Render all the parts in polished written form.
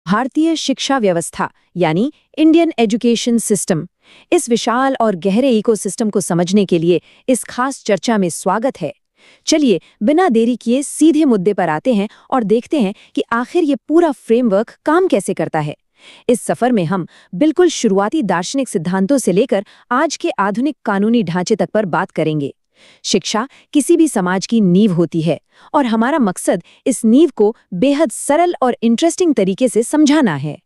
भारतीय शिक्षा व्यवस्था यानी इंडियन एजुकेशन सिस्टम। इस विशाल और गहरे इकोसिस्टम को समझने के लिए इस खास चर्चा में स्वागत है। चलिए बिना देरी किए सीधे मुद्दे पर आते हैं और देखते हैं कि आखिर ये पूरा फ्रेमवर्क काम कैसे करता है। इस सफर में हम बिल्कुल शुरुआती दार्शनिक सिद्धांतों से लेकर आज के आधुनिक कानूनी ढांचे तक पर बात करेंगे। शिक्षा किसी भी समाज की नींव होती है और हमारा मकसद इस नींव को बेहद सरल और इंटरेस्टिंग तरीके से समझाना है।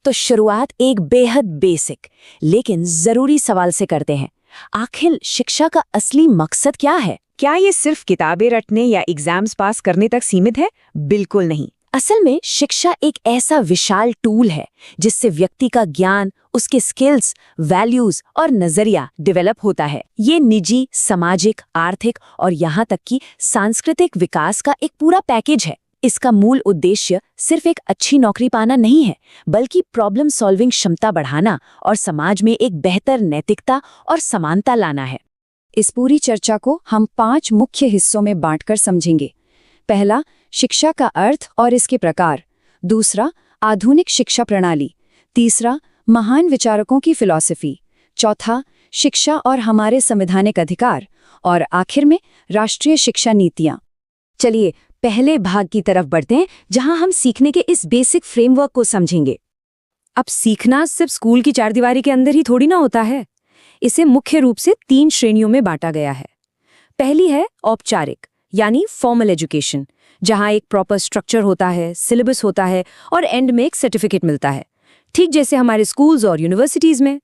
तो शुरुआत एक बेहद बेसिक लेकिन जरूरी सवाल से करते हैं। आखिर शिक्षा का असली मकसद क्या है? क्या ये सिर्फ किताबें रटने या एग्जाम्स पास करने तक सीमित है? बिल्कुल नहीं। असल में शिक्षा एक ऐसा विशाल टूल है जिससे व्यक्ति का ज्ञान, उसके स्किल्स, वैल्यूज और नजरिया डेवलप होता है। ये निजी, सामाजिक, आर्थिक और यहाँ तक कि सांस्कृतिक विकास का एक पूरा पैकेज है। इसका मूल उद्देश्य सिर्फ एक अच्छी नौकरी पाना नहीं है, बल्कि प्रॉब्लम सॉल्विंग क्षमता बढ़ाना और समाज में एक बेहतर नैतिकता और समानता लाना है। इस पूरी चर्चा को हम 5 मुख्य हिस्सों में बांटकर समझेंगे। पहला, शिक्षा का अर्थ और इसके प्रकार। दूसरा, आधुनिक शिक्षा प्रणाली। तीसरा, महान विचारकों की फिलॉसफी। चौथा, शिक्षा और हमारे संवैधानिक अधिकार। और आखिर में राष्ट्रीय शिक्षा नीतियां। चलिए पहले भाग की तरफ बढ़ते हैं, जहां हम सीखने के इस बेसिक फ्रेमवर्क को समझेंगे। अब सीखना सिर्फ स्कूल की चारदीवारी के अंदर ही थोड़ी ना होता है। इसे मुख्य रूप से 3 श्रेणियों में बांटा गया है। पहली है औपचारिक यानी फॉर्मल एजुकेशन, जहां एक प्रॉपर स्ट्रक्चर होता है, सिलेबस होता है और एंड में एक सर्टिफिकेट मिलता है, ठीक जैसे हमारे स्कूल्स और यूनिवर्सिटीज में।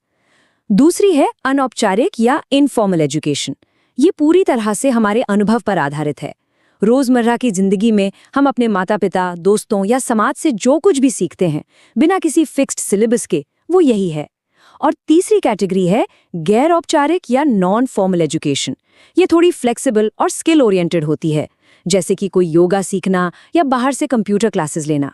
दूसरी है अनौपचारिक या इनफॉर्मल एजुकेशन। ये पूरी तरह से हमारे अनुभव पर आधारित है। रोजमर्रा की जिंदगी में हम अपने माता पिता, दोस्तों या समाज से जो कुछ भी सीखते हैं बिना किसी फिक्स्ड सिलेबस के, वो यही है। और तीसरी कैटेगरी है गैर औपचारिक या नॉन फॉर्मल एजुकेशन। ये थोड़ी फ्लेक्सिबल और स्किल ओरिएंटेड होती है, जैसे कि कोई योगा सीखना या बाहर से कंप्यूटर क्लासेस लेना।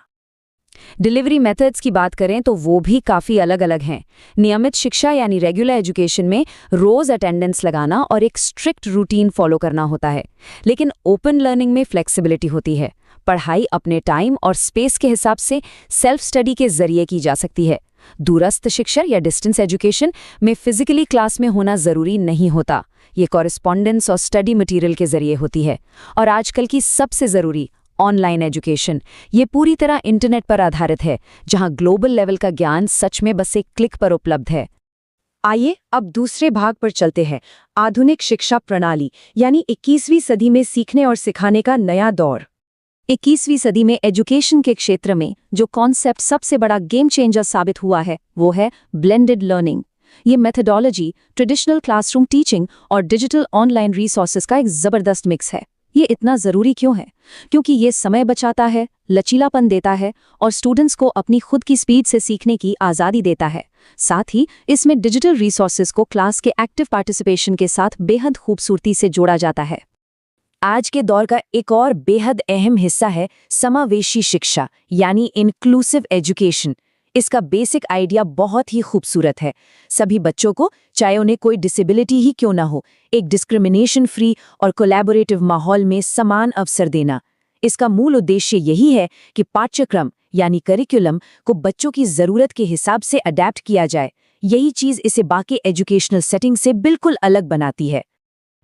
डिलीवरी मेथड्स की बात करें तो वो भी काफ़ी अलग अलग हैं। नियमित शिक्षा यानी रेगुलर एजुकेशन में रोज अटेंडेंस लगाना और एक स्ट्रिक्ट रूटीन फॉलो करना होता है, लेकिन ओपन लर्निंग में फ्लेक्सिबिलिटी होती है। पढ़ाई अपने टाइम और स्पेस के हिसाब से सेल्फ स्टडी के जरिए की जा सकती है। दूरस्थ शिक्षा या डिस्टेंस एजुकेशन में फिजिकली क्लास में होना ज़रूरी नहीं होता। ये कॉरेस्पॉन्डेंस और स्टडी मटेरियल के जरिए होती है। और आजकल की सबसे ज़रूरी ऑनलाइन एजुकेशन, ये पूरी तरह इंटरनेट पर आधारित है, जहां ग्लोबल लेवल का ज्ञान सच में बस एक क्लिक पर उपलब्ध है। आइए अब दूसरे भाग पर चलते हैं, आधुनिक शिक्षा प्रणाली यानी 21वीं सदी में सीखने और सिखाने का नया दौर। 21वीं सदी में एजुकेशन के क्षेत्र में जो कॉन्सेप्ट सबसे बड़ा गेम चेंजर साबित हुआ है वो है ब्लेंडेड लर्निंग। ये मेथडोलॉजी ट्रेडिशनल क्लासरूम टीचिंग और डिजिटल ऑनलाइन रिसोर्सेज का एक जबरदस्त मिक्स है। ये इतना ज़रूरी क्यों है? क्योंकि ये समय बचाता है, लचीलापन देता है और स्टूडेंट्स को अपनी खुद की स्पीड से सीखने की आज़ादी देता है। साथ ही इसमें डिजिटल रिसोर्सेज को क्लास के एक्टिव पार्टिसिपेशन के साथ बेहद खूबसूरती से जोड़ा जाता है। आज के दौर का एक और बेहद अहम हिस्सा है समावेशी शिक्षा यानी इंक्लूसिव एजुकेशन। इसका बेसिक आइडिया बहुत ही खूबसूरत है। सभी बच्चों को, चाहे उन्हें कोई डिसेबिलिटी ही क्यों ना हो, एक डिस्क्रिमिनेशन फ्री और कोलैबोरेटिव माहौल में समान अवसर देना। इसका मूल उद्देश्य यही है कि पाठ्यक्रम यानी करिकुलम को बच्चों की ज़रूरत के हिसाब से अडैप्ट किया जाए। यही चीज़ इसे बाकी एजुकेशनल सेटिंग से बिल्कुल अलग बनाती है।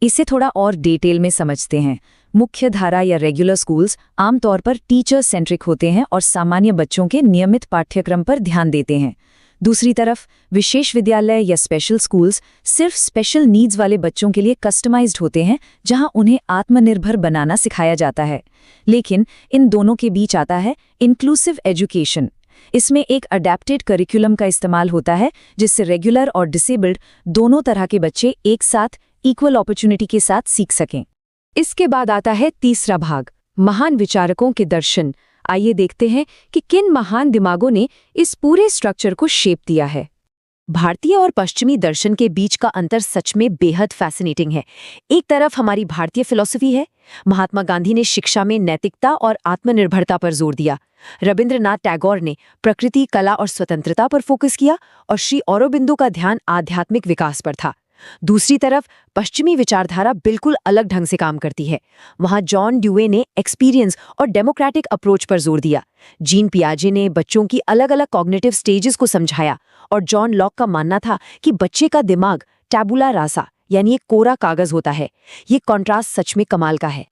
इसे थोड़ा और डिटेल में समझते हैं। मुख्य धारा या रेगुलर स्कूल्स आमतौर पर टीचर सेंट्रिक होते हैं और सामान्य बच्चों के नियमित पाठ्यक्रम पर ध्यान देते हैं। दूसरी तरफ विशेष विद्यालय या स्पेशल स्कूल्स सिर्फ स्पेशल नीड्स वाले बच्चों के लिए कस्टमाइज्ड होते हैं, जहां उन्हें आत्मनिर्भर बनाना सिखाया जाता है। लेकिन इन दोनों के बीच आता है इंक्लूसिव एजुकेशन। इसमें एक अडेप्टेड करिकुलम का इस्तेमाल होता है, जिससे रेगुलर और डिसेबल्ड दोनों तरह के बच्चे एक साथ इक्वल अपॉर्चुनिटी के साथ सीख सकें। इसके बाद आता है तीसरा भाग, महान विचारकों के दर्शन। आइए देखते हैं कि किन महान दिमागों ने इस पूरे स्ट्रक्चर को शेप दिया है। भारतीय और पश्चिमी दर्शन के बीच का अंतर सच में बेहद फैसिनेटिंग है। एक तरफ हमारी भारतीय फिलॉसफी है। महात्मा गांधी ने शिक्षा में नैतिकता और आत्मनिर्भरता पर जोर दिया। रविंद्रनाथ टैगोर ने प्रकृति, कला और स्वतंत्रता पर फोकस किया और श्री औरोबिंदो का ध्यान आध्यात्मिक विकास पर था। दूसरी तरफ पश्चिमी विचारधारा बिल्कुल अलग ढंग से काम करती है। वहां जॉन ड्यूए ने एक्सपीरियंस और डेमोक्रेटिक अप्रोच पर जोर दिया। जीन पियाजे ने बच्चों की अलग-अलग कॉग्निटिव स्टेजेस को समझाया और जॉन लॉक का मानना था कि बच्चे का दिमाग टैबुला रासा यानी एक कोरा कागज होता है। ये कॉन्ट्रास्ट सच में कमाल का है।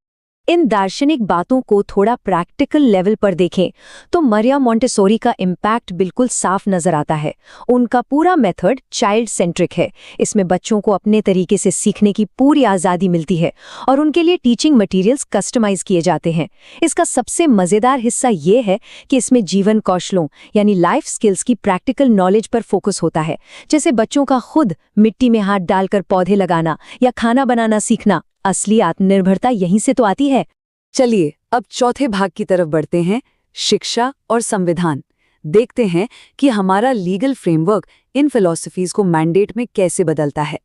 इन दार्शनिक बातों को थोड़ा प्रैक्टिकल लेवल पर देखें तो मरिया मोंटेसोरी का इम्पैक्ट बिल्कुल साफ नजर आता है। उनका पूरा मेथड चाइल्ड सेंट्रिक है। इसमें बच्चों को अपने तरीके से सीखने की पूरी आज़ादी मिलती है और उनके लिए टीचिंग मटेरियल्स कस्टमाइज किए जाते हैं। इसका सबसे मज़ेदार हिस्सा ये है कि इसमें जीवन कौशलों यानी लाइफ स्किल्स की प्रैक्टिकल नॉलेज पर फोकस होता है, जैसे बच्चों का खुद मिट्टी में हाथ डालकर पौधे लगाना या खाना बनाना सीखना। असली आत्मनिर्भरता यहीं से तो आती है। चलिए अब चौथे भाग की तरफ बढ़ते हैं, शिक्षा और संविधान। देखते हैं कि हमारा लीगल फ्रेमवर्क इन फिलॉसफीज को मैंडेट में कैसे बदलता है।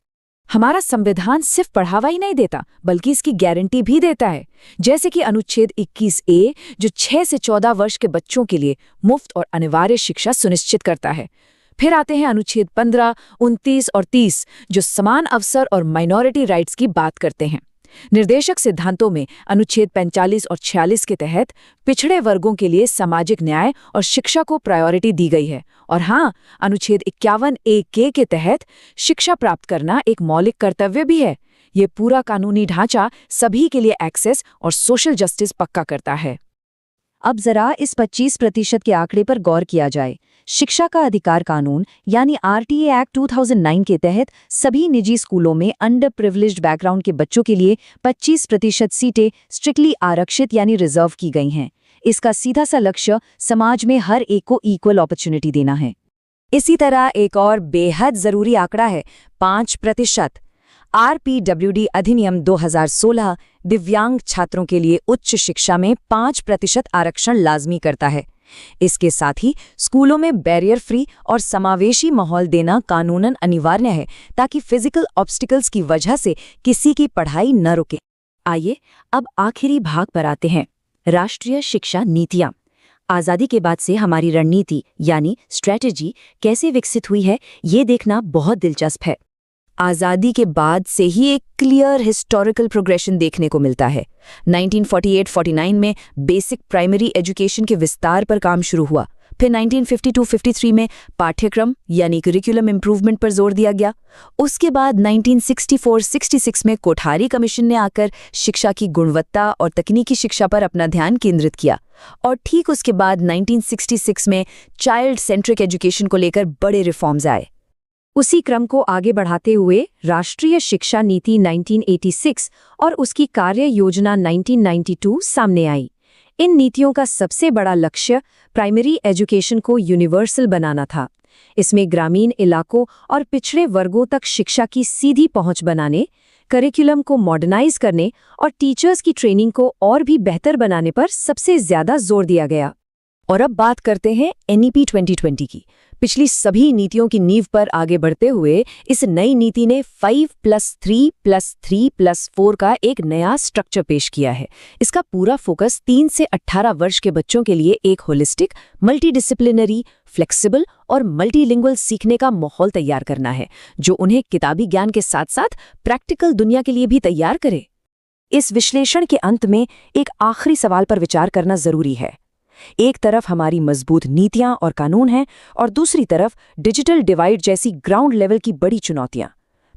हमारा संविधान सिर्फ बढ़ावा ही नहीं देता बल्कि इसकी गारंटी भी देता है, जैसे कि अनुच्छेद 21A जो 6 से 14 वर्ष के बच्चों के लिए मुफ्त और अनिवार्य शिक्षा सुनिश्चित करता है। फिर आते हैं अनुच्छेद 15, 29 और 30 जो समान अवसर और माइनॉरिटी राइट्स की बात करते हैं। निर्देशक सिद्धांतों में अनुच्छेद 45 और 46 के तहत पिछड़े वर्गों के लिए सामाजिक न्याय और शिक्षा को प्रायोरिटी दी गई है। और हाँ, अनुच्छेद 51A के तहत शिक्षा प्राप्त करना एक मौलिक कर्तव्य भी है। ये पूरा कानूनी ढांचा सभी के लिए एक्सेस और सोशल जस्टिस पक्का करता है। अब जरा इस 25% के आंकड़े पर गौर किया जाए। शिक्षा का अधिकार कानून यानी RTA एक्ट 2009 के तहत सभी निजी स्कूलों में अंडर प्रिविलेज्ड बैकग्राउंड के बच्चों के लिए 25% सीटें स्ट्रिक्टली आरक्षित यानी रिजर्व की गई हैं। इसका सीधा सा लक्ष्य समाज में हर एक को इक्वल अपॉर्चुनिटी देना है। इसी तरह एक और बेहद जरूरी आंकड़ा है 5%। RPWD अधिनियम 2016 दिव्यांग छात्रों के लिए उच्च शिक्षा में 5% आरक्षण लाजमी करता है। इसके साथ ही स्कूलों में बैरियर फ्री और समावेशी माहौल देना कानूनन अनिवार्य है ताकि फिजिकल ऑब्स्टिकल्स की वजह से किसी की पढ़ाई न रुके। आइए अब आखिरी भाग पर आते हैं, राष्ट्रीय शिक्षा नीतियाँ। आज़ादी के बाद से हमारी रणनीति यानी स्ट्रैटेजी कैसे विकसित हुई है, ये देखना बहुत दिलचस्प है। आज़ादी के बाद से ही एक क्लियर हिस्टोरिकल प्रोग्रेशन देखने को मिलता है। 1948-49 में बेसिक प्राइमरी एजुकेशन के विस्तार पर काम शुरू हुआ। फिर 1952-53 में पाठ्यक्रम यानी करिकुलम इम्प्रूवमेंट पर जोर दिया गया। उसके बाद 1964-66 में कोठारी कमीशन ने आकर शिक्षा की गुणवत्ता और तकनीकी शिक्षा पर अपना ध्यान केंद्रित किया। और ठीक उसके बाद 1966 में चाइल्ड सेंट्रिक एजुकेशन को लेकर बड़े रिफॉर्म्स आए। उसी क्रम को आगे बढ़ाते हुए राष्ट्रीय शिक्षा नीति 1986 और उसकी कार्य योजना 1992 सामने आई। इन नीतियों का सबसे बड़ा लक्ष्य प्राइमरी एजुकेशन को यूनिवर्सल बनाना था। इसमें ग्रामीण इलाकों और पिछड़े वर्गों तक शिक्षा की सीधी पहुंच बनाने, करिकुलम को मॉडर्नाइज करने और टीचर्स की ट्रेनिंग को और भी बेहतर बनाने पर सबसे ज्यादा जोर दिया गया। और अब बात करते हैं NEP 2020 की। पिछली सभी नीतियों की नींव पर आगे बढ़ते हुए इस नई नीति ने 5+3+3+4 का एक नया स्ट्रक्चर पेश किया है। इसका पूरा फोकस 3 से 18 वर्ष के बच्चों के लिए एक होलिस्टिक, मल्टीडिसिप्लिनरी, फ्लेक्सिबल और मल्टीलिंगुअल सीखने का माहौल तैयार करना है, जो उन्हें किताबी ज्ञान के साथ साथ प्रैक्टिकल दुनिया के लिए भी तैयार करे। इस विश्लेषण के अंत में एक आखिरी सवाल पर विचार करना जरूरी है। एक तरफ हमारी मजबूत नीतियां और कानून हैं और दूसरी तरफ डिजिटल डिवाइड जैसी ग्राउंड लेवल की बड़ी चुनौतियां।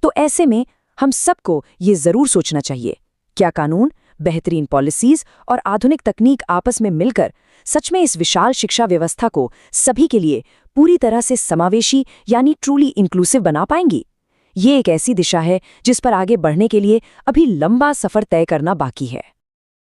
तो ऐसे में हम सबको ये जरूर सोचना चाहिए, क्या कानून, बेहतरीन पॉलिसीज और आधुनिक तकनीक आपस में मिलकर सच में इस विशाल शिक्षा व्यवस्था को सभी के लिए पूरी तरह से समावेशी यानी ट्रूली इंक्लूसिव बना पाएंगी? ये एक ऐसी दिशा है जिस पर आगे बढ़ने के लिए अभी लंबा सफर तय करना बाकी है।